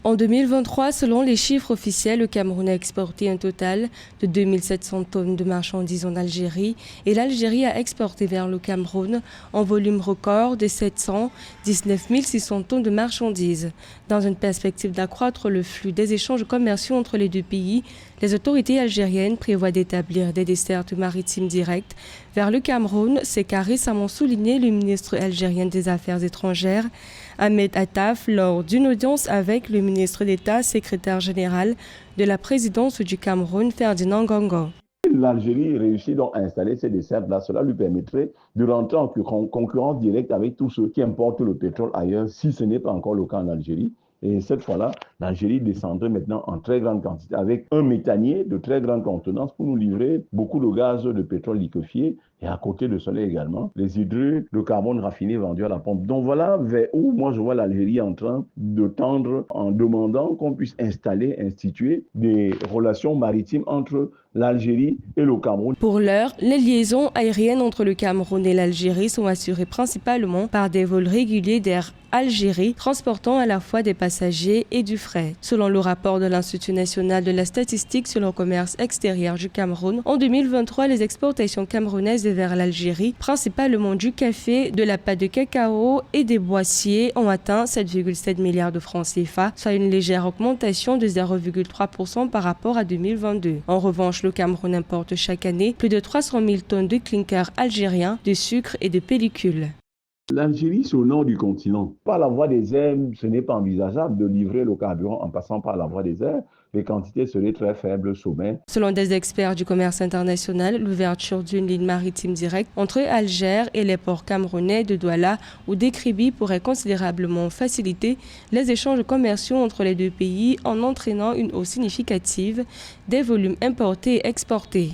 En 2023, selon les chiffres officiels, le Cameroun a exporté un total de 2700 tonnes de marchandises en Algérie et l'Algérie a exporté vers le Cameroun un volume record de 719 600 tonnes de marchandises. Dans une perspective d'accroître le flux des échanges commerciaux entre les deux pays, les autorités algériennes prévoient d'établir des dessertes maritimes directes vers le Cameroun, c'est qu'a récemment souligné le ministre algérien des Affaires étrangères, Ahmed Attaf, lors d'une audience avec le ministre d'État, secrétaire général de la présidence du Cameroun, Ferdinand Ngongo. L'Algérie réussit donc à installer ces dessertes-là. Cela lui permettrait de rentrer en concurrence directe avec tous ceux qui importent le pétrole ailleurs, si ce n'est pas encore le cas en Algérie. Et cette fois-là, l'Algérie descendrait maintenant en très grande quantité avec un méthanier de très grande contenance pour nous livrer beaucoup de gaz de pétrole liquéfié et à côté de cela également, les hydrures de carbone raffiné vendus à la pompe. Donc voilà vers où moi je vois l'Algérie en train de tendre en demandant qu'on puisse instituer des relations maritimes entre l'Algérie et le Cameroun. Pour l'heure, les liaisons aériennes entre le Cameroun et l'Algérie sont assurées principalement par des vols réguliers d'Air Algérie, transportant à la fois des passagers et du fret. Selon le rapport de l'Institut national de la statistique sur le commerce extérieur du Cameroun, en 2023, les exportations camerounaises vers l'Algérie, principalement du café, de la pâte de cacao et des boissiers, ont atteint 7,7 milliards de francs CFA, soit une légère augmentation de 0,3% par rapport à 2022. En revanche, le Cameroun importe chaque année plus de 300 000 tonnes de clinker algérien, de sucre et de pellicule. L'Algérie, c'est au nord du continent. Par la voie des airs, ce n'est pas envisageable de livrer le carburant en passant par la voie des airs. Les quantités seraient très faibles au sommet. Selon des experts du commerce international, l'ouverture d'une ligne maritime directe entre Alger et les ports camerounais de Douala ou d'Ekribi pourrait considérablement faciliter les échanges commerciaux entre les deux pays en entraînant une hausse significative des volumes importés et exportés.